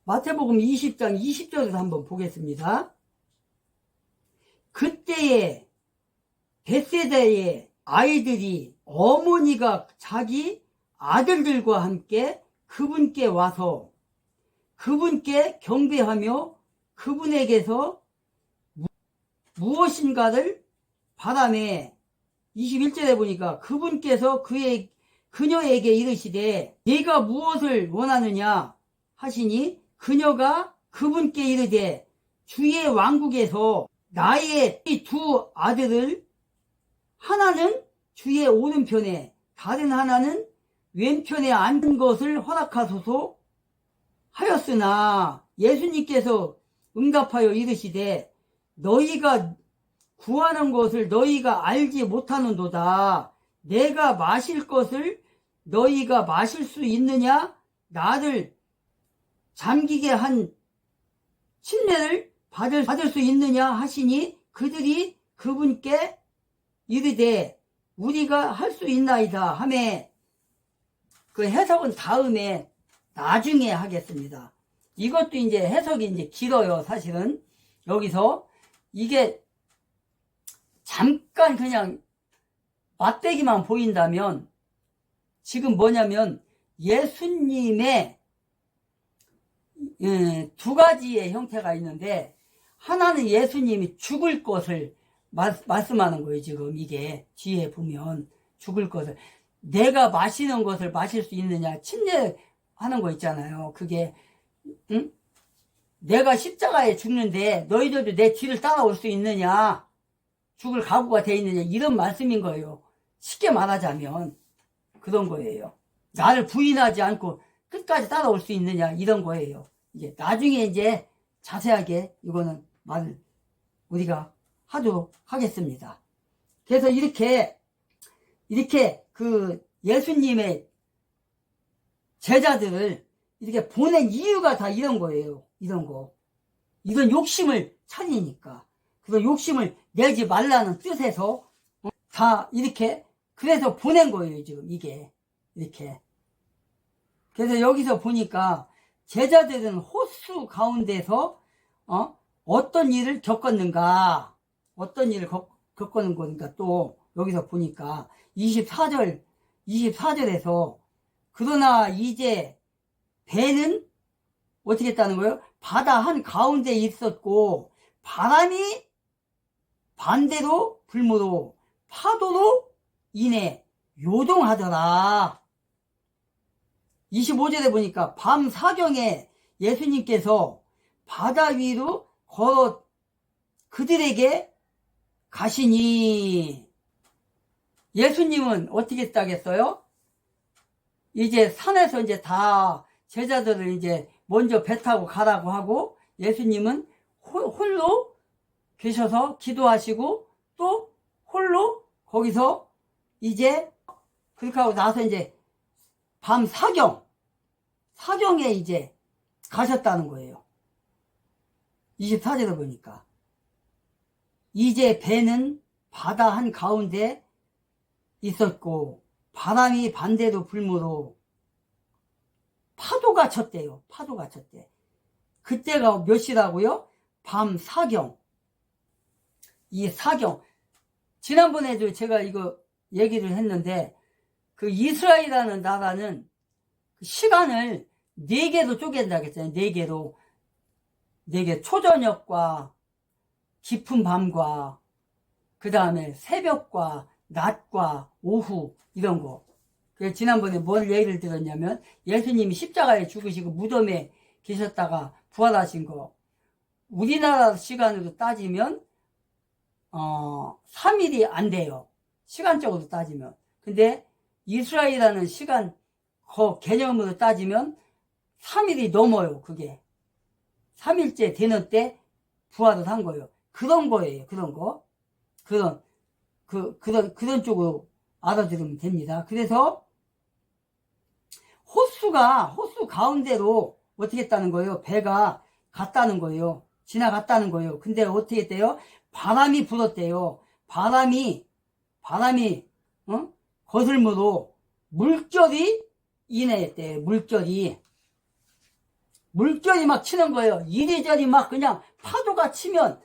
마태복음 20장 20절에서 한번 보겠습니다. 그때에 벳세다의 아이들이 어머니가 자기 아들들과 함께 그분께 와서 그분께 경배하며 그분에게서 무엇인가를 바라매 21절에 보니까 그분께서 그녀에게 이르시되 네가 무엇을 원하느냐 하시니 그녀가 그분께 이르되 주의 왕국에서 나의 이 두 아들을 하나는 주의 오른편에 다른 하나는 왼편에 앉은 것을 허락하소서 하였으나 예수님께서 응답하여 이르시되 너희가 구하는 것을 너희가 알지 못하는도다. 내가 마실 것을 너희가 마실 수 있느냐? 나를 잠기게 한 침례를 받을 수 있느냐 하시니 그들이 그분께 이르되 우리가 할 수 있나이다 하매 그 해석은 다음에 나중에 하겠습니다. 이것도 이제 해석이 이제 길어요. 사실은 여기서 이게 잠깐 그냥 맛배기만 보인다면 지금 뭐냐면 예수님의 두 가지의 형태가 있는데 하나는 예수님이 죽을 것을 말씀하는 거예요. 지금 이게 뒤에 보면 죽을 것을 내가 마시는 것을 마실 수 있느냐 침례하는 거 있잖아요. 그게 내가 십자가에 죽는데 너희들도 내 뒤를 따라올 수 있느냐 죽을 각오가 돼 있느냐 이런 말씀인 거예요. 쉽게 말하자면 그런 거예요. 나를 부인하지 않고 끝까지 따라올 수 있느냐 이런 거예요. 이제 나중에 이제 자세하게 이거는 말을 우리가 하도록 하겠습니다. 그래서 이렇게 그 예수님의 제자들을 이렇게 보낸 이유가 다 이런 거예요. 이런 욕심을 차리니까. 그런 욕심을 내지 말라는 뜻에서 다 이렇게 그래서 보낸 거예요. 지금 이게 이렇게. 그래서 여기서 보니까 제자들은 호수 가운데서 어떤 일을 겪었는가 어떤 일을 겪었는 거니까 또 여기서 보니까 24절에서 그러나 이제 배는 어떻게 했다는 거예요? 바다 한 가운데 있었고 바람이 반대로 불므로 파도로 인해 요동하더라. 25절에 보니까 밤 사경에 예수님께서 바다 위로 걸어 그들에게 가시니 예수님은 어떻게 했다겠어요? 이제 산에서 이제 다 제자들을 이제 먼저 배 타고 가라고 하고 예수님은 홀로 계셔서 기도하시고 또 홀로 거기서 이제 그렇게 하고 나서 이제 밤 사경에 이제 가셨다는 거예요. 24절에 보니까 이제 배는 바다 한 가운데 있었고 바람이 반대로 불므로 파도가 쳤대요. 파도가 쳤대. 그때가 몇 시라고요? 밤 사경. 이 사경. 지난번에도 제가 이거 얘기를 했는데 그 이스라엘이라는 나라는 시간을 4개로 쪼갠다고 했잖아요. 4개로. 4개. 초저녁과 깊은 밤과 그 다음에 새벽과 낮과 오후 이런 거. 그래서 지난번에 뭘 예를 들었냐면 예수님이 십자가에 죽으시고 무덤에 계셨다가 부활하신 거. 우리나라 시간으로 따지면 3일이 안 돼요. 시간적으로 따지면. 근데 이스라엘이라는 시간 개념으로 따지면 3일이 넘어요. 그게 3일째 되는 때 부활을 한 거예요. 그런 거예요. 그런 거. 그런 쪽으로 알아들으면 됩니다. 그래서 호수 가운데로 어떻게 했다는 거예요? 배가 갔다는 거예요. 지나갔다는 거예요. 근데 어떻게 했대요? 바람이 불었대요. 바람이 거슬므로 물결이 인해했대요. 물결이. 물결이 막 치는 거예요. 이리저리 막 그냥 파도가 치면,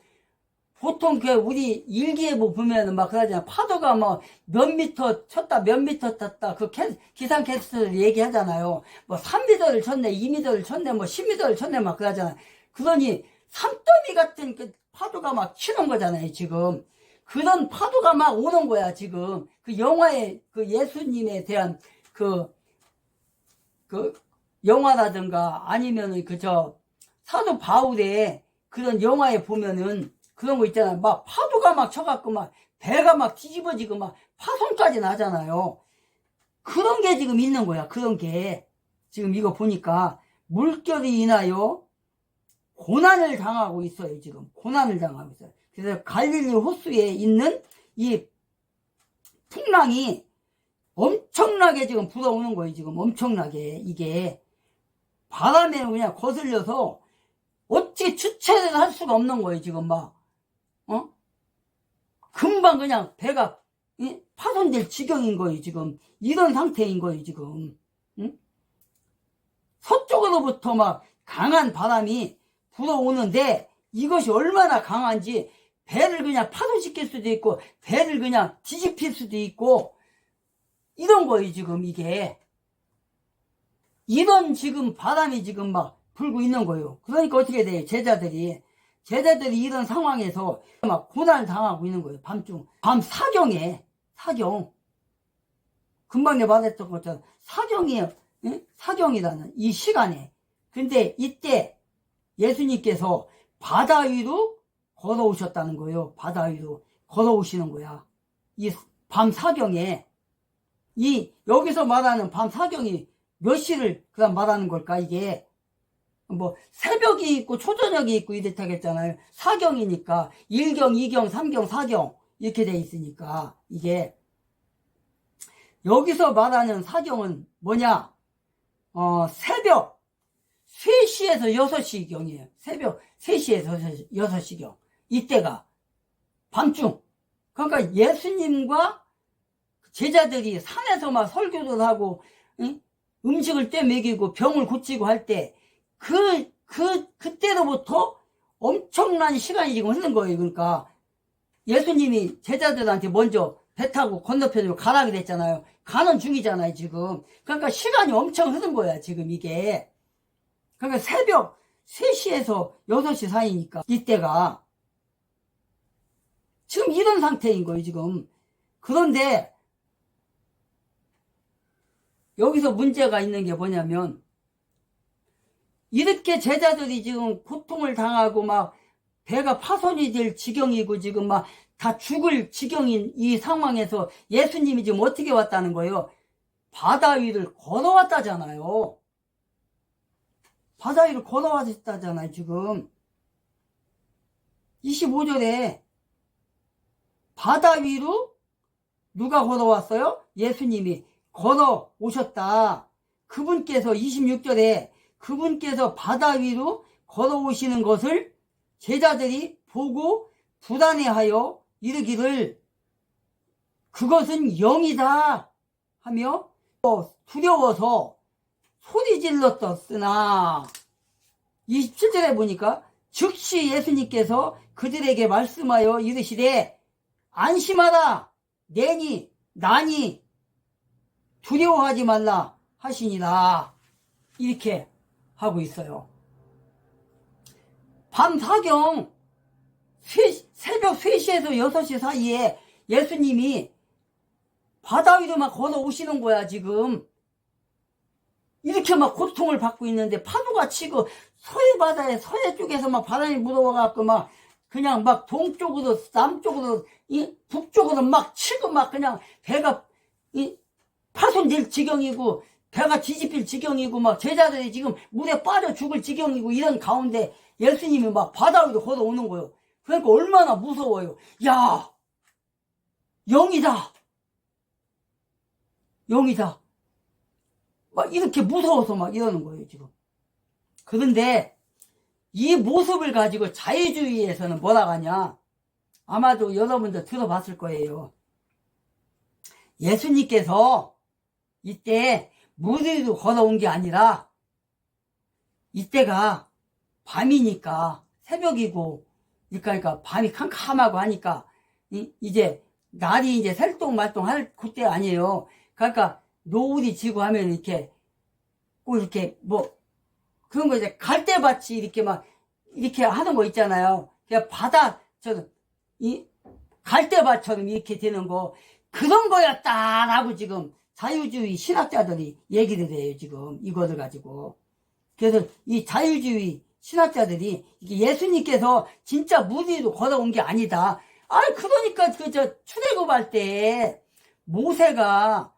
보통 그 우리 일기예보 보면은 막 그러잖아. 파도가 뭐 몇 미터 쳤다, 몇 미터 탔다. 그 기상 캐스터들 얘기하잖아요. 뭐 3미터를 쳤네, 2미터를 쳤네, 뭐 10미터를 쳤네, 막 그러잖아. 그러니 산더미 같은 그 파도가 막 치는 거잖아요, 지금. 그런 파도가 막 오는 거야, 지금. 그 영화에 그 예수님에 대한 그 영화라든가 아니면은 사도 바울의 그런 영화에 보면은 그런 거 있잖아요. 막 파도가 막 쳐갖고 막 배가 막 뒤집어지고 막 파손까지 나잖아요. 그런 게 지금 있는 거야. 그런 게. 지금 이거 보니까 물결이 인하여 고난을 당하고 있어요. 지금 고난을 당하고 있어요. 그래서 갈릴리 호수에 있는 이 풍랑이 엄청나게 지금 불어오는 거예요. 지금 엄청나게. 이게 바람에 그냥 거슬려서 어떻게 주체를 할 수가 없는 거예요. 지금 막 금방 그냥 배가 파손될 지경인 거예요. 지금 이런 상태인 거예요. 지금 서쪽으로부터 막 강한 바람이 불어오는데 이것이 얼마나 강한지 배를 그냥 파손시킬 수도 있고 배를 그냥 뒤집힐 수도 있고 이런 거예요. 지금 이게 이런 지금 바람이 지금 막 불고 있는 거예요. 그러니까 어떻게 돼요? 제자들이 이런 상황에서 막 고난을 당하고 있는 거예요. 밤중 밤 사경에 사경 금방 내가 말했던 것처럼 사경이에요. 사경이라는 이 시간에. 근데 이때 예수님께서 바다 위로 걸어오셨다는 거예요. 바다 위로 걸어오시는 거야. 이 밤 사경에 여기서 말하는 밤 사경이 몇 시를 그다음 말하는 걸까? 이게 뭐 새벽이 있고 초저녁이 있고 이렇다겠잖아요. 사경이니까 1경, 2경, 3경, 4경 이렇게 돼 있으니까 이게 여기서 말하는 사경은 뭐냐? 새벽 3시에서 6시경이에요. 새벽 3시에서 6시경. 이때가 밤중. 그러니까 예수님과 제자들이 산에서 막 설교를 하고 음식을 떼 먹이고 병을 고치고 할 때 그때로부터 엄청난 시간이 지금 흐른 거예요. 그러니까 예수님이 제자들한테 먼저 배 타고 건너편으로 가라 그랬잖아요. 가는 중이잖아요, 지금. 그러니까 시간이 엄청 흐른 거야, 지금 이게. 그러니까 새벽 3시에서 6시 사이니까 이때가 지금 이런 상태인 거예요, 지금. 그런데 여기서 문제가 있는 게 뭐냐면 이렇게 제자들이 지금 고통을 당하고 막 배가 파손이 될 지경이고 지금 막 다 죽을 지경인 이 상황에서 예수님이 지금 어떻게 왔다는 거예요? 바다 위를 걸어왔다잖아요. 바다 위를 걸어왔다잖아요, 지금. 25절에 바다 위로 누가 걸어왔어요? 예수님이 걸어오셨다. 그분께서 26절에 그분께서 바다 위로 걸어오시는 것을 제자들이 보고 불안해하여 이르기를 그것은 영이다 하며 두려워서 소리 질렀었으나 27절에 보니까 즉시 예수님께서 그들에게 말씀하여 이르시되 안심하라 나니 두려워하지 말라 하시니라. 이렇게 하고 있어요. 밤 사경 새벽 3시에서 6시 사이에 예수님이 바다 위로 막 걸어오시는 거야. 지금 이렇게 막 고통을 받고 있는데 파도가 치고 서해 바다에 서해 쪽에서 막 바람이 불어와갖고 막 그냥 막 동쪽으로 남쪽으로 북쪽으로 막 치고 막 그냥 배가 파손될 지경이고 배가 뒤집힐 지경이고 막 제자들이 지금 물에 빠져 죽을 지경이고 이런 가운데 예수님이 막 바다 위로 걸어오는 거예요. 그러니까 얼마나 무서워요. 야, 영이다. 막 이렇게 무서워서 막 이러는 거예요, 지금. 그런데 이 모습을 가지고 자유주의에서는 뭐라고 하냐? 아마도 여러분들 들어봤을 거예요. 예수님께서 이때 물 위로 걸어온 게 아니라 이때가 밤이니까 새벽이고 그러니까 밤이 캄캄하고 하니까 이제 날이 이제 살동말동할 그때 아니에요. 그러니까 노을이 지고 하면 이렇게 꼭 이렇게 뭐 그런 거 이제 갈대밭이 이렇게 막 이렇게 하는 거 있잖아요. 그냥 바다처럼 이 갈대밭처럼 이렇게 되는 거 그런 거였다라고 지금 자유주의 신학자들이 얘기를 해요. 지금 이거를 가지고. 그래서 이 자유주의 신학자들이 예수님께서 진짜 물 위로 걸어온 게 아니다. 그러니까 출애굽할 때 모세가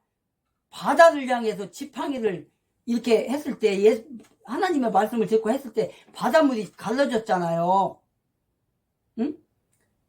바다를 향해서 지팡이를 이렇게 했을 때 하나님의 말씀을 듣고 했을 때 바닷물이 갈라졌잖아요. 응?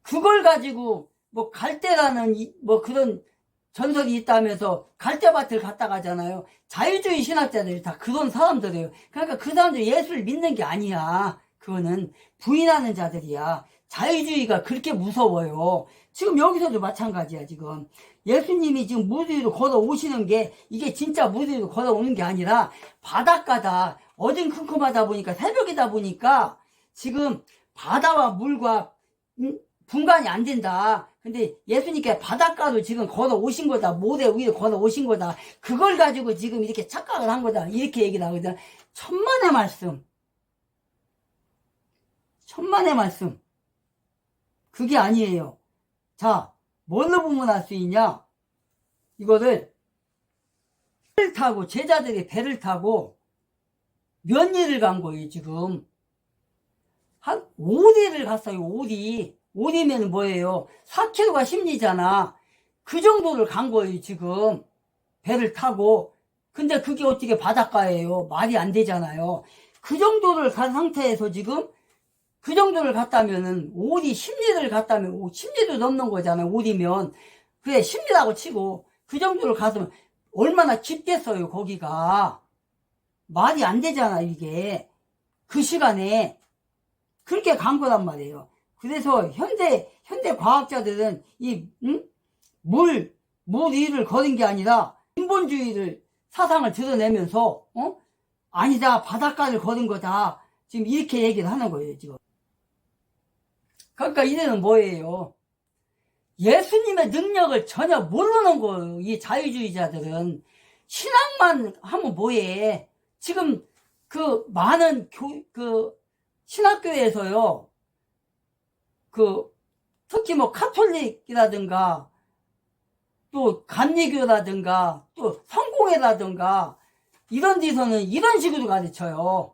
그걸 가지고 뭐 갈대라는 뭐 그런 전설이 있다면서 갈대밭을 갔다 가잖아요. 자유주의 신학자들이 다 그런 사람들이에요. 그러니까 그 사람들 예수를 믿는 게 아니야. 그거는 부인하는 자들이야. 자유주의가 그렇게 무서워요. 지금 여기서도 마찬가지야. 지금 예수님이 지금 물 위로 걸어오시는 게 이게 진짜 물 위로 걸어오는 게 아니라 바닷가다 어중큼큼하다 보니까 새벽이다 보니까 지금 바다와 물과 분간이 안 된다. 근데 예수님께 바닷가로 지금 걸어오신 거다. 모래 위로 걸어오신 거다. 그걸 가지고 지금 이렇게 착각을 한 거다. 이렇게 얘기를 하거든. 천만의 말씀. 천만의 말씀. 그게 아니에요. 자, 뭘로 보면 알 수 있냐? 이거를 배를 타고 제자들이 배를 타고 몇 리를 간 거예요. 지금 한 5리를 갔어요. 5리. 5리면 뭐예요? 4km가 10리잖아. 그 정도를 간 거예요. 지금 배를 타고. 근데 그게 어떻게 바닷가예요? 말이 안 되잖아요. 그 정도를 간 상태에서 지금 그 정도를 갔다면은 5리 10리를 갔다면 10리도 넘는 거잖아요. 5리면 그래 10리라고 치고 그 정도를 갔으면 얼마나 깊겠어요. 거기가 말이 안 되잖아. 이게 그 시간에 그렇게 간 거란 말이에요. 그래서 현대 과학자들은 물 위를 걸은 게 아니라 인본주의를 사상을 드러내면서 아니다 바닷가를 걸은 거다. 지금 이렇게 얘기를 하는 거예요. 지금. 그러니까 이제는 뭐예요? 예수님의 능력을 전혀 모르는 거예요. 이 자유주의자들은. 신학만 하면 뭐해? 지금 그 많은 신학교에서요. 특히 뭐 카톨릭이라든가 또 감리교라든가 또 성공회라든가 이런 데서는 이런 식으로 가르쳐요.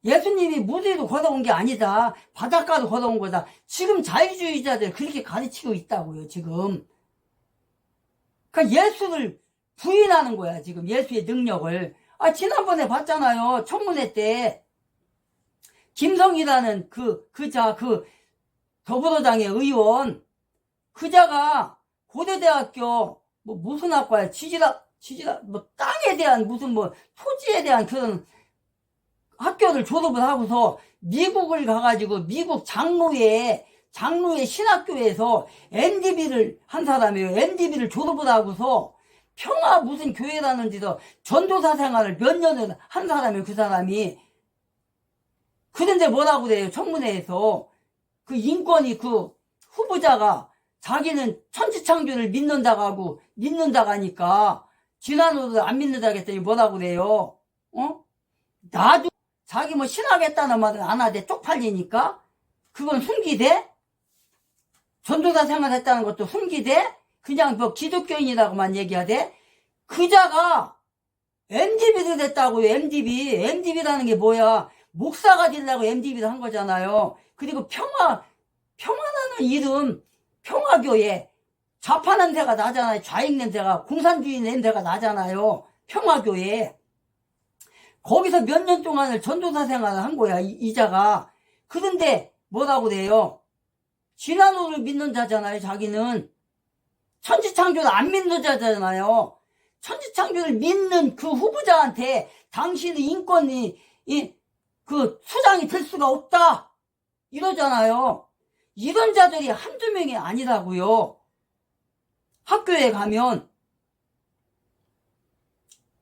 예수님이 물 위로 걸어온 게 아니다. 바닷가로 걸어온 거다. 지금 자유주의자들 그렇게 가르치고 있다고요. 지금. 그러니까 예수를 부인하는 거야. 지금 예수의 능력을. 지난번에 봤잖아요. 청문회 때 김성이라는 더불어당의 의원 그자가 고대대학교 뭐 무슨 학과야 뭐 땅에 대한 무슨 뭐 토지에 대한 그런 학교를 졸업을 하고서 미국을 가가지고 미국 장로의 신학교에서 MDB를 한 사람이에요. MDB를 졸업을 하고서 평화 무슨 교회라는 데서 전도사 생활을 몇 년을 한 사람이에요. 그 사람이. 그런데 뭐라고 그래요? 청문회에서 그 인권위 그 후보자가 자기는 천지창조를 믿는다고 하니까 진화론을 안 믿는다고 했더니 뭐라고 그래요? 나도 자기 뭐 신학했다는 말은 안 하대. 쪽팔리니까 그건 숨기대? 전도사 생활했다는 것도 숨기대? 그냥 뭐 기독교인이라고만 얘기하대? 그자가 MDB를 됐다고요. MDB라는 게 뭐야? 목사가 되려고 MDB를 한 거잖아요. 그리고 평화라는 이름, 평화교회. 좌파 냄새가 나잖아요. 좌익 냄새가, 공산주의 냄새가 나잖아요. 평화교회. 거기서 몇 년 동안을 전도사 생활을 한 거야, 이자가. 그런데 뭐라고 그래요? 진화론을 믿는 자잖아요, 자기는. 천지창조를 안 믿는 자잖아요. 천지창조를 믿는 그 후보자한테 당신의 인권이, 수장이 될 수가 없다. 이러잖아요. 이런 자들이 한두 명이 아니라고요. 학교에 가면.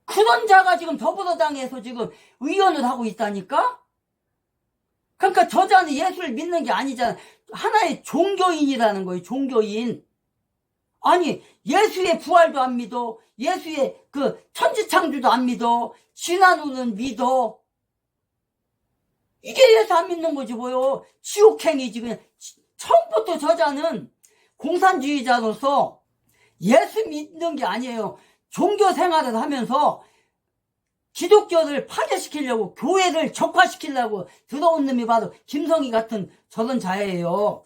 그런 자가 지금 더불어당에서 지금 의원을 하고 있다니까? 그러니까 저자는 예수를 믿는 게 아니잖아. 하나의 종교인이라는 거예요. 종교인. 아니 예수의 부활도 안 믿어. 예수의 그 천지창조도 안 믿어. 진화론은 믿어. 이게 예수 안 믿는 거지 뭐요. 지옥행이지. 그냥 처음부터 저자는 공산주의자로서 예수 믿는 게 아니에요. 종교 생활을 하면서 기독교를 파괴시키려고, 교회를 적화시키려고 들어온 놈이 바로 김성희 같은 저런 자예요.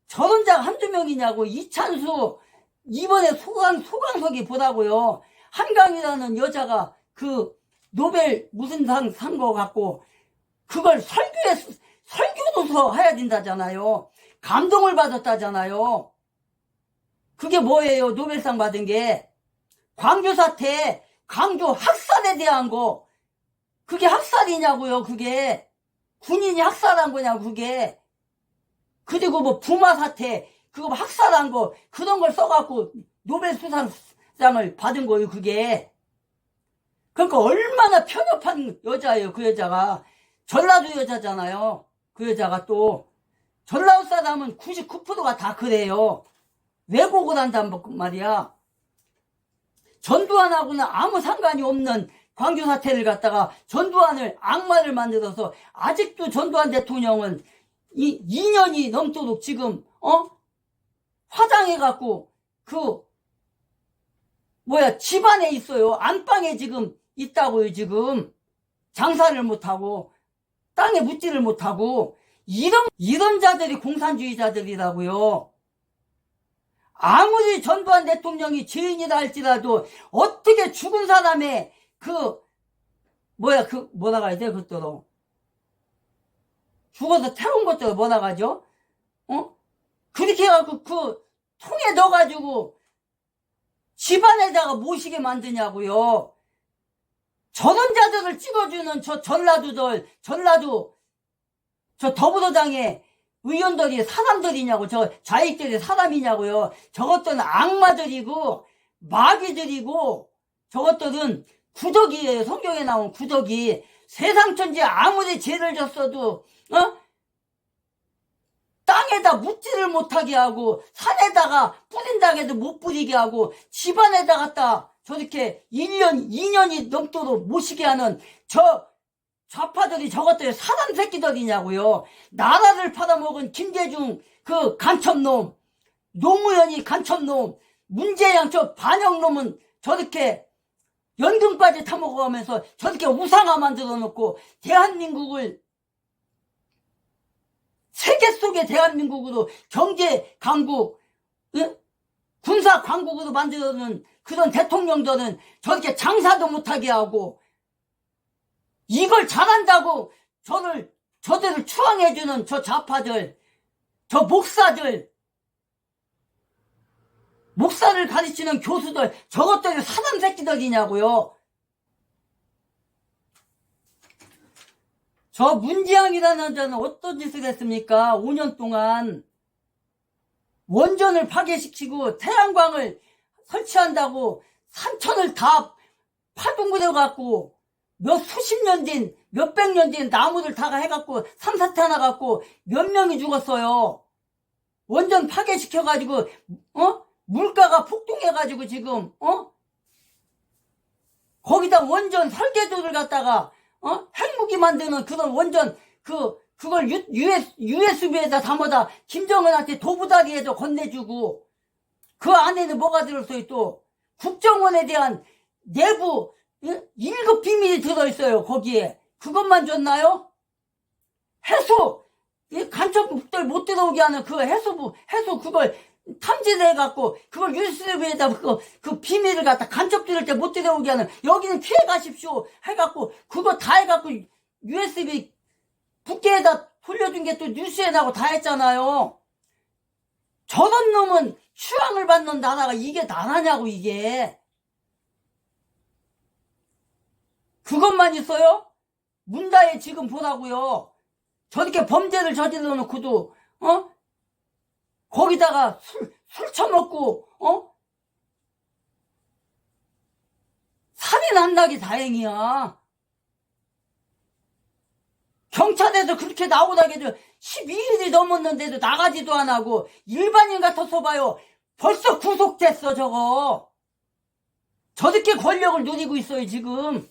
저런 자가 한두 명이냐고. 이찬수, 이번에 소강석이 보라고요. 한강이라는 여자가 그 노벨 무슨 상 산 거 갖고 그걸 설교로서 해야 된다잖아요. 감동을 받았다잖아요. 그게 뭐예요? 노벨상 받은 게. 광주 사태, 광주 학살에 대한 거. 그게 학살이냐고요, 그게. 군인이 학살한 거냐고, 그게. 그리고 뭐 부마 사태, 그거 학살한 거, 그런 걸 써갖고 노벨 수상을 받은 거예요, 그게. 그러니까 얼마나 편협한 여자예요, 그 여자가. 전라도 여자잖아요. 그 여자가 또. 전라도 사람은 99%가 다 그래요. 왜곡을 한단 말이야. 전두환하고는 아무 상관이 없는 광주 사태를 갖다가 전두환을 악마를 만들어서 아직도 전두환 대통령은 2년이 넘도록 지금 화장해갖고 집안에 있어요. 안방에 지금 있다고요. 지금 장사를 못하고 땅에 묻지를 못하고 이런 자들이 공산주의자들이라고요. 아무리 전두환 대통령이 죄인이라 할지라도 어떻게 죽은 사람의 뭐라고 해야 돼? 그것도 죽어서 태운 것도 뭐라고 하죠? 그렇게 해갖고 그 통에 넣어가지고 집안에다가 모시게 만드냐고요. 저런 자들을 찍어주는 저 전라도 저 더불어당의 의원들이 사람들이냐고. 저 좌익들이 사람이냐고요. 저것들은 악마들이고 마귀들이고 저것들은 구더기예요. 성경에 나온 구더기. 세상 천지 아무리 죄를 졌어도 땅에다 묻지를 못하게 하고 산에다가 뿌린다고 해도 못 뿌리게 하고 집안에다 갖다 저렇게 1년 2년이 넘도록 모시게 하는 저 좌파들이 저것들이 사람 새끼들이냐고요. 나라를 팔아먹은 김대중 그 간첩놈, 노무현이 간첩놈, 문재양 저 반역놈은 저렇게 연금까지 타먹어가면서 저렇게 우상화 만들어 놓고 대한민국을 세계 속의 대한민국으로 경제 강국, 군사 강국으로 만들어놓은 그런 대통령들은 저렇게 장사도 못하게 하고 이걸 잘한다고 저들을 추앙해주는 저 좌파들, 저 목사를 가르치는 교수들, 저것들이 사람 새끼들이냐고요. 저 문지양이라는 자는 어떤 짓을 했습니까? 5년 동안 원전을 파괴시키고 태양광을 설치한다고 산천을 다 파동부려 갖고 수십 년 된, 몇백 년 된 나무를 다 해갖고 산사태 하나 갖고 몇 명이 죽었어요. 원전 파괴시켜가지고 물가가 폭등해가지고 지금 거기다 원전 설계도를 갖다가 핵무기 만드는 그런 원전 그걸 USB에다 담아다 김정은한테 도부다리에도 건네주고 그 안에는 뭐가 들었어요? 또 국정원에 대한 내부 1급 비밀이 들어있어요. 거기에 그것만 줬나요? 해수 간첩들 못 들어오게 하는 그 해수 그걸 탐지를 해갖고 그걸 USB에다 그 비밀을 갖다 간첩 들을 때 못 들어오게 하는 여기는 피해 가십시오 해갖고 그거 다 해갖고 USB 국회에다 돌려준 게 또 뉴스에 나고 다 했잖아요. 저런 놈은 추앙을 받는 나라가 이게 나라냐고 이게. 그것만 있어요? 문다에 지금 보라고요. 저렇게 범죄를 저질러 놓고도 거기다가 술 처먹고 살인 안 나기 다행이야. 경찰에서 그렇게 나오다게도 12일이 넘었는데도 나가지도 안 하고 일반인 같아서 봐요. 벌써 구속됐어 저거. 저렇게 권력을 누리고 있어요 지금.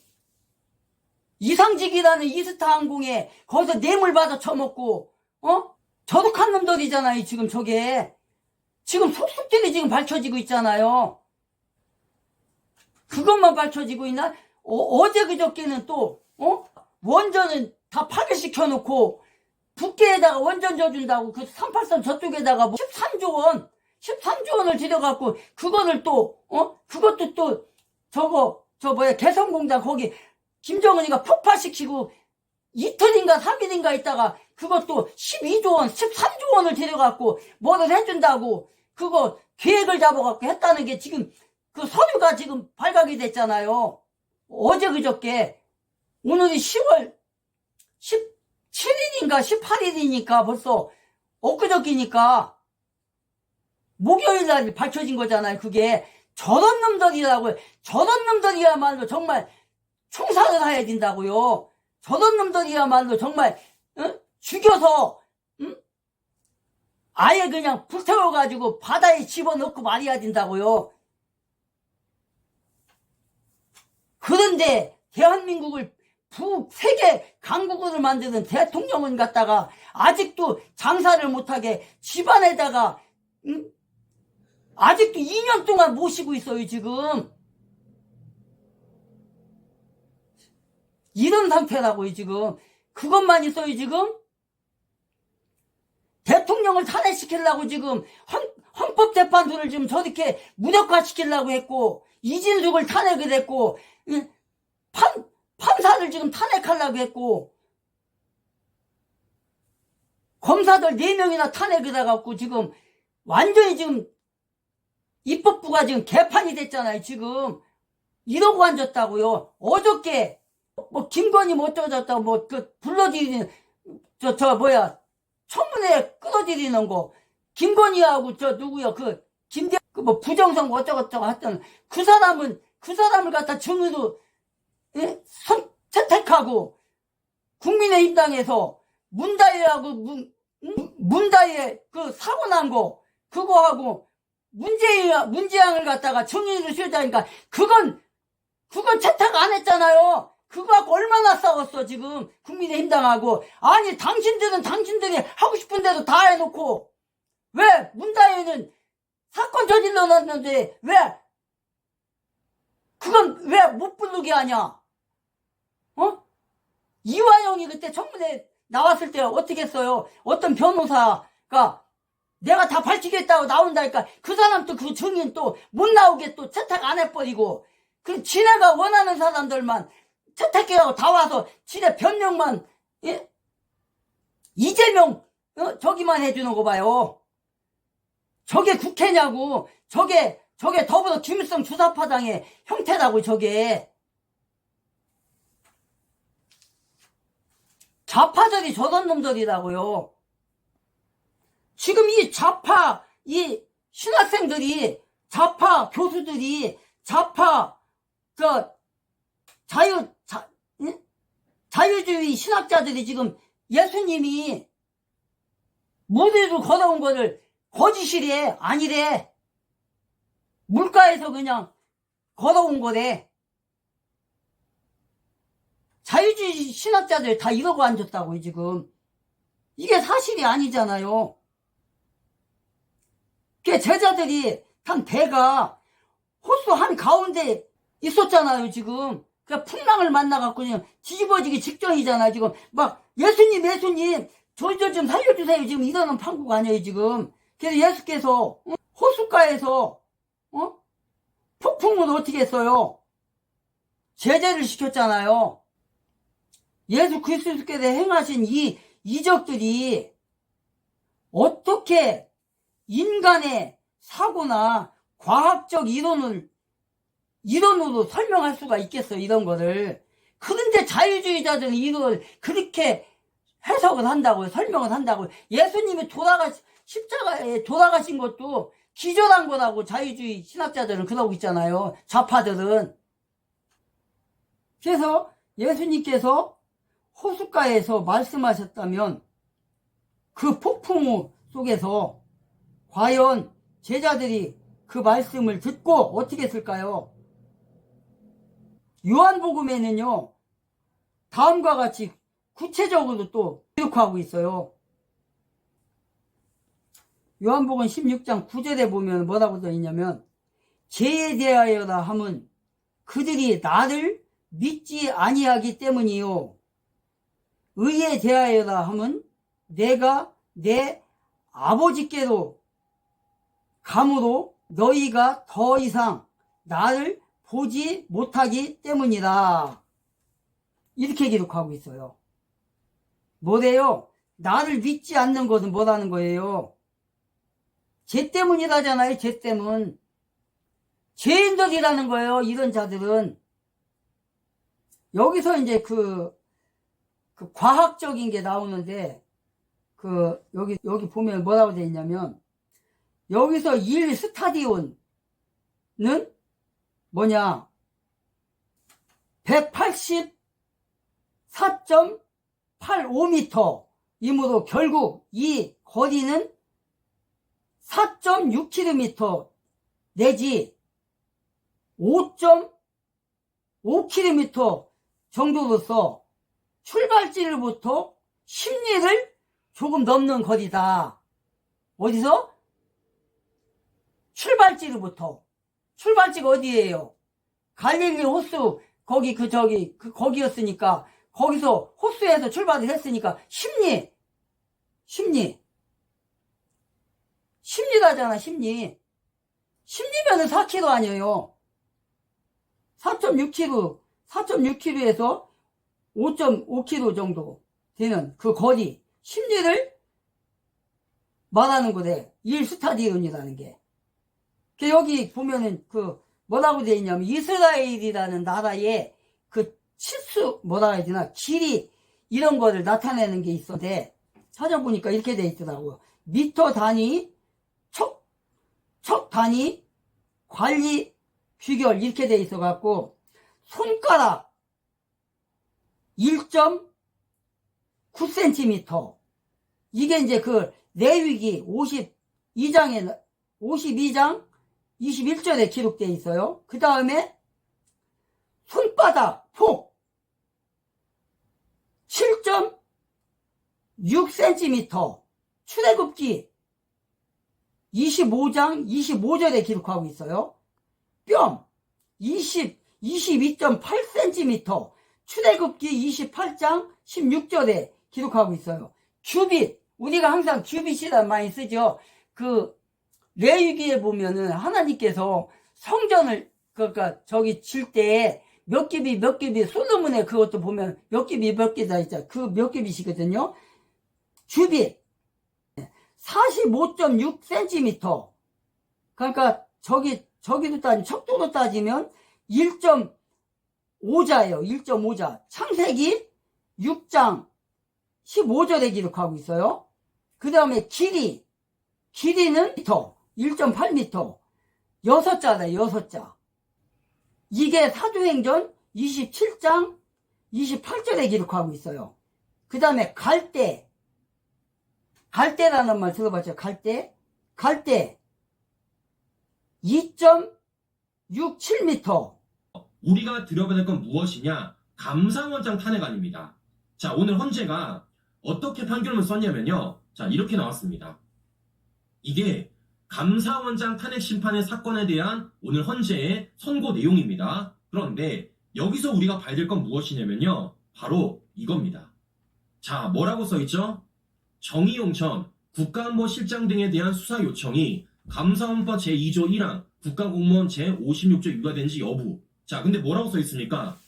이상직이라는 이스타항공에 거기서 뇌물 받아 처먹고 저독한 놈들이잖아요 지금 저게. 지금 속속들이 지금 밝혀지고 있잖아요. 그것만 밝혀지고 있나? 어제 그저께는 또 원전은 다 파괴시켜 놓고 북계에다가 원전 져준다고 그 383 저쪽에다가 뭐 13조 원을 들여갖고 그거를 또 그것도 또 개성공장 거기 김정은이가 폭파시키고 이틀인가 3일인가 있다가 그것도 12조 원 13조 원을 들여갖고 뭐를 해준다고 그거 계획을 잡아갖고 했다는 게 지금 그 서류가 지금 발각이 됐잖아요. 어제 그저께. 오늘이 10월 17일인가 18일이니까 벌써 엊그저께니까 목요일날 밝혀진 거잖아요. 그게 저런 놈들이라고요. 저런 놈들이야말로 정말 총살을 해야 된다고요. 저런 놈들이야말로 정말 죽여서 아예 그냥 불태워가지고 바다에 집어넣고 말해야 된다고요. 그런데 대한민국을 세계 강국으로 만드는 대통령은 갖다가 아직도 장사를 못하게 집안에다가 아직도 2년 동안 모시고 있어요 지금. 이런 상태라고요 지금. 그것만 있어요 지금. 대통령을 탄핵시키려고 지금 헌법재판소를 지금 저렇게 무력화시키려고 했고 이진숙을 탄핵을 했고 판사를 지금 탄핵하려고 했고 검사들 4명이나 탄핵을 해갖고 지금 완전히 지금 입법부가 지금 개판이 됐잖아요 지금. 이러고 앉았다고요. 어저께 뭐 김건희 못 져졌다고 뭐 그 불러들이는 청문회 끌어들이는 거 김건희하고 누구요 그 김대 뭐 부정선거 어쩌고저쩌고 했던 그 사람을 갖다 정의로 채택하고 국민의힘당에서 문다희하고 문다희의 그 사고 난 거 그거 하고 문재양을 갖다가 정의를 쉬자니까 그건 채택 안 했잖아요. 그거 갖고 얼마나 싸웠어 지금 국민의힘당하고. 아니 당신들이 하고 싶은 대로 다 해놓고 왜 문다희는 사건 저질러 놨는데 왜 그건 왜 못 부르게 하냐? 이화영이 그때 청문회 나왔을 때 어떻게 했어요? 어떤 변호사가 내가 다 밝히겠다고 나온다니까 그 사람도 그 증인 또 못 나오게 또 채택 안 해버리고 그 지네가 원하는 사람들만 채택해가고 다 와서 지네 변명만 이재명 저기만 해주는 거 봐요. 저게 국회냐고. 저게 더불어 김일성 주사파당의 형태라고. 저게 좌파들이 저런 놈들이라고요. 지금 이 좌파 이 신학생들이 좌파 교수들이 좌파 자유주의 신학자들이 지금 예수님이 무리로 걸어온 거를 거짓이래. 아니래. 물가에서 그냥 걸어온 거래. 자유주의 신학자들 다 이러고 앉았다고 지금. 이게 사실이 아니잖아요. 그 제자들이 한 배가 호수 한 가운데 있었잖아요 지금. 그 풍랑을 만나갖고 그냥 뒤집어지기 직전이잖아요 지금. 막 예수님 저 좀 살려주세요 지금 이러는 판국 아니에요 지금. 그래서 예수께서 호숫가에서 폭풍은 어떻게 했어요? 제재를 시켰잖아요. 예수 그리스도께서 행하신 이 이적들이 어떻게 인간의 사고나 과학적 이론으로 설명할 수가 있겠어 이런 거를. 그런데 자유주의자들은 이걸 그렇게 해석을 한다고요. 설명을 한다고요. 예수님이 십자가에 돌아가신 것도 기절한 거라고 자유주의 신학자들은 그러고 있잖아요. 좌파들은. 그래서 예수님께서 호숫가에서 말씀하셨다면 그 폭풍 속에서 과연 제자들이 그 말씀을 듣고 어떻게 했을까요? 요한복음에는요, 다음과 같이 구체적으로 또 기록하고 있어요. 요한복음 16장 9절에 보면 뭐라고 되어 있냐면, 죄에 대하여라 함은 그들이 나를 믿지 아니하기 때문이요, 의에 대하여라 함은 내가 내 아버지께로 감으로 너희가 더 이상 나를 보지 못하기 때문이다. 이렇게 기록하고 있어요. 뭐래요? 나를 믿지 않는 것은 뭐라는 거예요? 죄 때문이라잖아요. 죄 때문. 죄인들이라는 거예요. 이런 자들은. 여기서 이제 그 과학적인 게 나오는데, 여기 보면 뭐라고 되어 있냐면, 여기서 1 스타디온은 뭐냐? 184.85m 이므로 결국 이 거리는 4.6km 내지 5.5km 정도로서 출발지로부터 십리를 조금 넘는 거리다. 어디서? 출발지로부터. 출발지가 어디예요? 갈릴리 호수 거기였으니까 거기서 호수에서 출발을 했으니까 십리라잖아. 십리면은 4km 아니에요. 4.6km에서 5.5km 정도 되는 그 거리 십리를 말하는 거래. 1 스타디온이라는 게. 여기 보면은 뭐라고 되어 있냐면, 이스라엘이라는 나라의 뭐라 해야 되나, 길이, 이런 거를 나타내는 게 있었는데, 찾아보니까 이렇게 되어 있더라고요. 미터 단위, 척 단위, 관리, 비결, 이렇게 되어 있어갖고, 손가락, 1.9cm. 이게 이제 레위기 52장 21절에 기록되어 있어요. 그 다음에 손바닥 폭 7.6cm, 출애굽기 25장 25절에 기록하고 있어요. 뼘 22.8cm, 출애굽기 28장 16절에 기록하고 있어요. 규빗, 우리가 항상 규빗이란 많이 쓰죠. 레위기에 보면은 하나님께서 성전을 질 때 몇 깁이 솔로몬의 그것도 보면 몇 깁이 다 있잖아. 몇 깁이시거든요. 규빗 45.6cm. 그러니까 저기도 따지면, 척도로 따지면 1.5자예요. 1.5자. 창세기 6장 15절에 기록하고 있어요. 그 다음에 길이는 1.8m. 6자다, 6자. 이게 사도행전 27장 28절에 기록하고 있어요. 그 다음에 갈대라는 말 들어봤죠? 갈대 2.67m. 우리가 들여봐야 될 건 무엇이냐? 감사원장 탄핵안입니다. 자, 오늘 헌재가 어떻게 판결문을 썼냐면요. 자, 이렇게 나왔습니다. 이게 감사원장 탄핵 심판의 사건에 대한 오늘 헌재의 선고 내용입니다. 그런데 여기서 우리가 봐야 될 건 무엇이냐면요. 바로 이겁니다. 자, 뭐라고 써있죠? 정의용천, 국가안보실장 등에 대한 수사 요청이 감사원법 제2조 1항, 국가공무원 제56조 위반된지 여부. 자, 근데 뭐라고 써있습니까?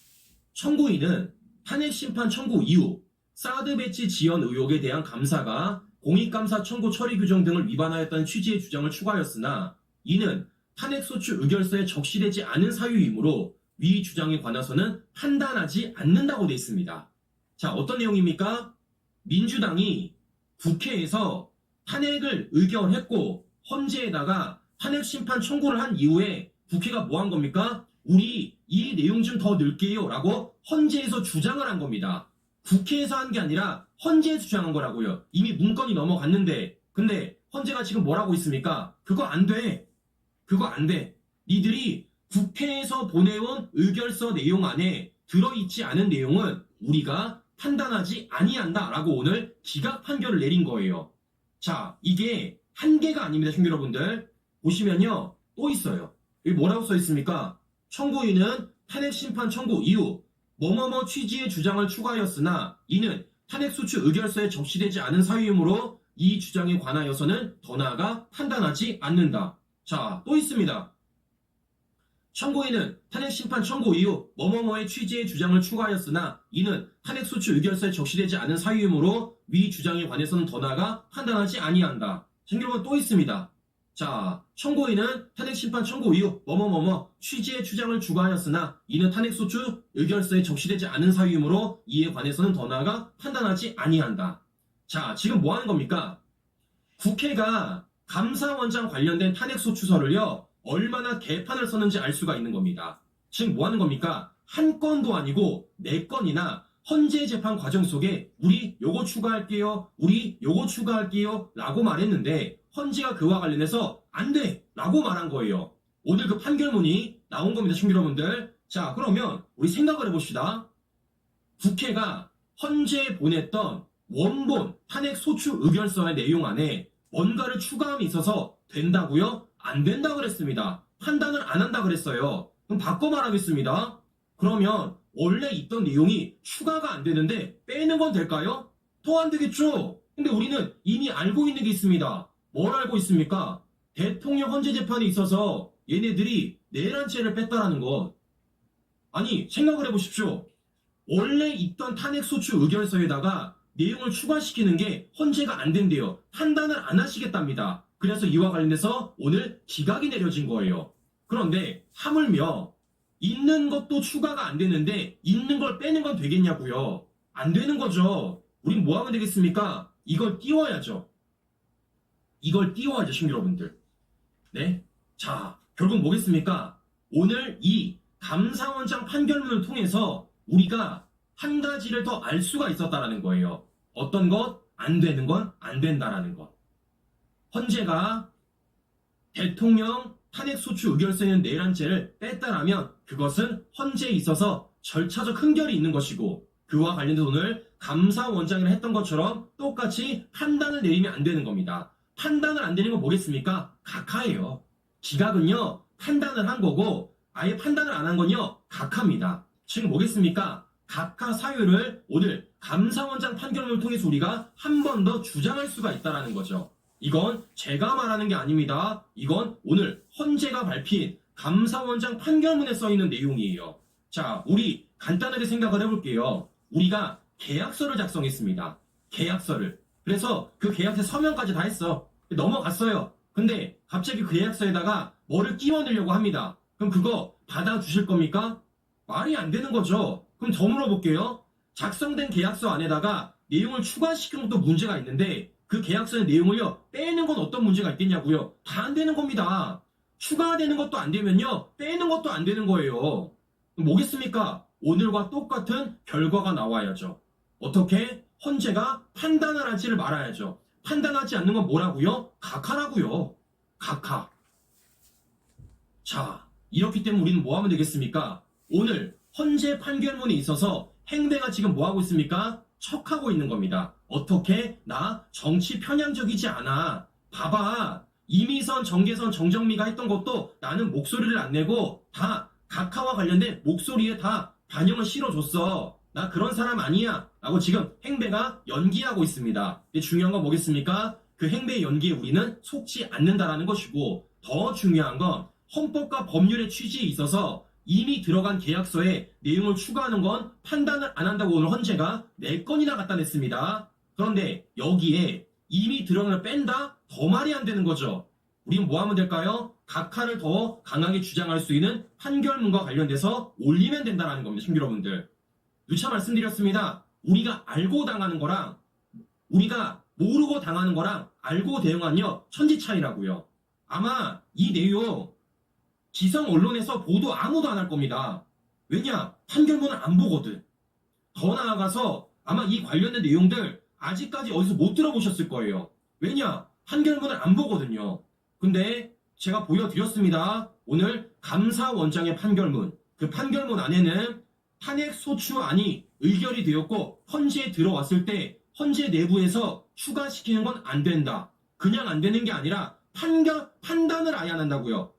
청구인은 탄핵 심판 청구 이후 사드 배치 지연 의혹에 대한 감사가 공익감사 청구 처리 규정 등을 위반하였다는 취지의 주장을 추가하였으나 이는 탄핵소추 의결서에 적시되지 않은 사유이므로 위 주장에 관해서는 판단하지 않는다고 되어 있습니다. 자, 어떤 내용입니까? 민주당이 국회에서 탄핵을 의결했고 헌재에다가 탄핵 심판 청구를 한 이후에 국회가 뭐 한 겁니까? 우리 이 내용 좀 더 넣을게요 라고 헌재에서 주장을 한 겁니다. 국회에서 한 게 아니라 헌재에서 주장한 거라고요. 이미 문건이 넘어갔는데 근데 헌재가 지금 뭐라고 있습니까? 그거 안 돼. 그거 안 돼. 니들이 국회에서 보내온 의결서 내용 안에 들어있지 않은 내용은 우리가 판단하지 아니한다라고 오늘 기각 판결을 내린 거예요. 자, 이게 한계가 아닙니다, 형제 여러분들. 보시면요, 또 있어요. 여기 뭐라고 써 있습니까? 청구인은 탄핵 심판 청구 이후 뭐뭐뭐 취지의 주장을 추가하였으나 이는 탄핵소추 의결서에 적시되지 않은 사유이므로 이 주장에 관하여서는 더 나아가 판단하지 않는다. 자, 또 있습니다. 청구인은 탄핵심판 청구 이후 뭐뭐뭐의 취지의 주장을 추가하였으나 이는 탄핵소추 의결서에 적시되지 않은 사유이므로 위 주장에 관해서는 더 나아가 판단하지 아니한다. 여러분 또 있습니다. 자, 청구인은 탄핵심판 청구 이후 뭐뭐뭐뭐 취지의 주장을 추가하였으나 이는 탄핵소추 의결서에 적시되지 않은 사유이므로 이에 관해서는 더 나아가 판단하지 아니한다. 자, 지금 뭐 하는 겁니까? 국회가 감사원장 관련된 탄핵소추서를요, 얼마나 개판을 썼는지 알 수가 있는 겁니다. 지금 뭐 하는 겁니까? 한 건도 아니고 4건이나 헌재 재판 과정 속에 우리 요거 추가할게요, 우리 요거 추가할게요 라고 말했는데 헌재가 그와 관련해서 안 돼! 라고 말한 거예요. 오늘 그 판결문이 나온 겁니다, 친구 여러분들. 자, 그러면 우리 생각을 해봅시다. 국회가 헌재에 보냈던 원본 탄핵소추 의결서의 내용 안에 뭔가를 추가함이 있어서 된다고요? 안 된다 그랬습니다. 판단을 안 한다 그랬어요. 그럼 바꿔 말하겠습니다. 그러면 원래 있던 내용이 추가가 안 되는데 빼는 건 될까요? 더 안 되겠죠? 근데 우리는 이미 알고 있는 게 있습니다. 뭘 알고 있습니까? 대통령 헌재 재판에 있어서 얘네들이 내란죄를 뺐다라는 것. 아니, 생각을 해보십시오. 원래 있던 탄핵소추 의결서에다가 내용을 추가시키는 게 헌재가 안 된대요. 판단을 안 하시겠답니다. 그래서 이와 관련해서 오늘 기각이 내려진 거예요. 그런데 하물며 있는 것도 추가가 안 되는데 있는 걸 빼는 건 되겠냐고요. 안 되는 거죠. 우린 뭐 하면 되겠습니까? 이걸 띄워야죠. 이걸 띄워야죠, 친구 여러분들. 네? 자, 결국 뭐겠습니까? 오늘 이 감사원장 판결문을 통해서 우리가 한 가지를 더 알 수가 있었다라는 거예요. 어떤 것? 안 되는 건 안 된다라는 것. 헌재가 대통령 탄핵소추 의결서에는 내란죄를 뺐다라면 그것은 헌재에 있어서 절차적 흥결이 있는 것이고 그와 관련해서 오늘 감사원장이 했던 것처럼 똑같이 판단을 내리면 안 되는 겁니다. 판단을 안 내리는 건 뭐겠습니까? 각하예요. 기각은요, 판단을 한 거고 아예 판단을 안 한 건요, 각하입니다. 지금 뭐겠습니까? 각하 사유를 오늘 감사원장 판결문을 통해서 우리가 한 번 더 주장할 수가 있다는 거죠. 이건 제가 말하는 게 아닙니다. 이건 오늘 헌재가 밝힌 감사원장 판결문에 써있는 내용이에요. 자, 우리 간단하게 생각을 해볼게요. 우리가 계약서를 작성했습니다. 계약서를. 그래서 그 계약서 서명까지 다 했어. 넘어갔어요. 근데 갑자기 그 계약서에다가 뭐를 끼워 넣으려고 합니다. 그럼 그거 받아주실 겁니까? 말이 안 되는 거죠. 그럼 더 물어볼게요. 작성된 계약서 안에다가 내용을 추가시키는 것도 문제가 있는데 그 계약서의 내용을요 빼는 건 어떤 문제가 있겠냐고요. 다 안 되는 겁니다. 추가되는 것도 안 되면요 빼는 것도 안 되는 거예요. 뭐겠습니까? 오늘과 똑같은 결과가 나와야죠. 어떻게? 헌재가 판단을 하지를 말아야죠. 판단하지 않는 건 뭐라고요? 각하라고요. 각하. 자, 이렇기 때문에 우리는 뭐 하면 되겠습니까? 오늘 헌재 판결문에 있어서 행대가 지금 뭐 하고 있습니까? 척하고 있는 겁니다. 어떻게? 나 정치 편향적이지 않아. 봐봐. 이미선, 정계선, 정정미가 했던 것도 나는 목소리를 안 내고 다 각하와 관련된 목소리에 다 반영을 실어줬어. 나 그런 사람 아니야. 라고 지금 행배가 연기하고 있습니다. 근데 중요한 건 뭐겠습니까? 그 행배의 연기에 우리는 속지 않는다라는 것이고 더 중요한 건 헌법과 법률의 취지에 있어서 이미 들어간 계약서에 내용을 추가하는 건 판단을 안 한다고 오늘 헌재가 4건이나 갖다 냈습니다. 그런데 여기에 이미 들어간 걸 뺀다? 더 말이 안 되는 거죠. 우리는 뭐 하면 될까요? 각하를 더 강하게 주장할 수 있는 판결문과 관련돼서 올리면 된다는 겁니다. 친구 여러분들. 누차 말씀드렸습니다. 우리가 알고 당하는 거랑 우리가 모르고 당하는 거랑 알고 대응하는요 천지 차이라고요. 아마 이 내용 기성 언론에서 보도 아무도 안 할 겁니다. 왜냐? 판결문을 안 보거든. 더 나아가서 아마 이 관련된 내용들 아직까지 어디서 못 들어보셨을 거예요. 왜냐? 판결문을 안 보거든요. 근데 제가 보여드렸습니다. 오늘 감사원장의 판결문. 그 판결문 안에는 탄핵소추안이 의결이 되었고 헌재에 들어왔을 때 헌재 내부에서 추가시키는 건 안 된다. 그냥 안 되는 게 아니라 판단을 아예 안 한다고요.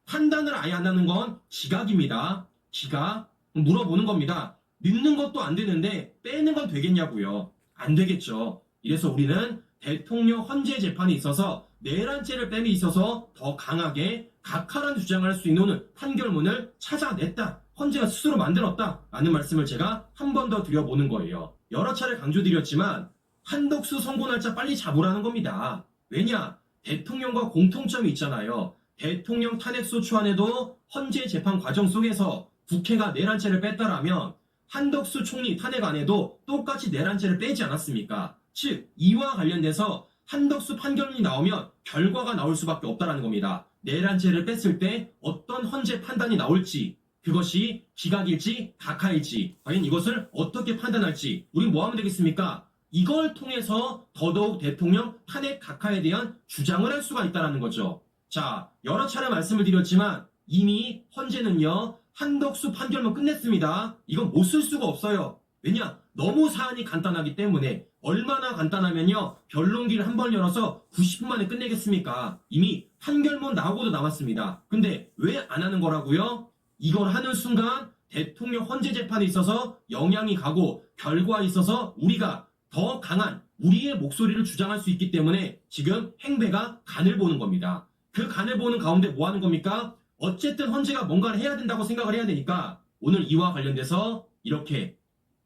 판단을 아예 안 하는 건 기각입니다. 기각. 물어보는 겁니다. 넣는 것도 안 되는데 빼는 건 되겠냐고요. 안 되겠죠. 이래서 우리는 대통령 헌재 재판에 있어서 내란죄를 뺨에 있어서 더 강하게 각하라는 주장을 할 수 있는 판결문을 찾아냈다. 헌재가 스스로 만들었다. 라는 말씀을 제가 한 번 더 드려보는 거예요. 여러 차례 강조드렸지만 한덕수 선고 날짜 빨리 잡으라는 겁니다. 왜냐? 대통령과 공통점이 있잖아요. 대통령 탄핵소추안에도 헌재 재판 과정 속에서 국회가 내란죄를 뺐다라면 한덕수 총리 탄핵안에도 똑같이 내란죄를 빼지 않았습니까? 즉 이와 관련돼서 한덕수 판결문이 나오면 결과가 나올 수밖에 없다는 겁니다. 내란죄를 뺐을 때 어떤 헌재 판단이 나올지, 그것이 기각일지 각하일지, 과연 이것을 어떻게 판단할지 우린 뭐 하면 되겠습니까? 이걸 통해서 더더욱 대통령 탄핵 각하에 대한 주장을 할 수가 있다는 거죠. 자, 여러 차례 말씀을 드렸지만 이미 헌재는요 한덕수 판결문 끝냈습니다. 이건 못 쓸 수가 없어요. 왜냐? 너무 사안이 간단하기 때문에. 얼마나 간단하면요 변론기를 한 번 열어서 90분 만에 끝내겠습니까? 이미 판결문 나오고도 남았습니다. 근데 왜 안 하는 거라고요? 이걸 하는 순간 대통령 헌재 재판에 있어서 영향이 가고 결과에 있어서 우리가 더 강한 우리의 목소리를 주장할 수 있기 때문에 지금 행배가 간을 보는 겁니다. 그 간을 보는 가운데 뭐 하는 겁니까? 어쨌든 헌재가 뭔가를 해야 된다고 생각을 해야 되니까 오늘 이와 관련돼서 이렇게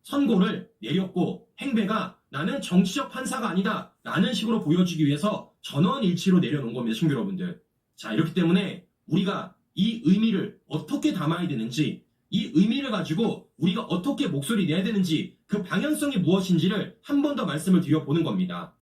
선고를 내렸고 행배가 나는 정치적 판사가 아니다 라는 식으로 보여주기 위해서 전원일치로 내려놓은 겁니다. 친구 여러분들. 자, 이렇기 때문에 우리가 이 의미를 어떻게 담아야 되는지, 이 의미를 가지고 우리가 어떻게 목소리 내야 되는지 그 방향성이 무엇인지를 한 번 더 말씀을 드려보는 겁니다.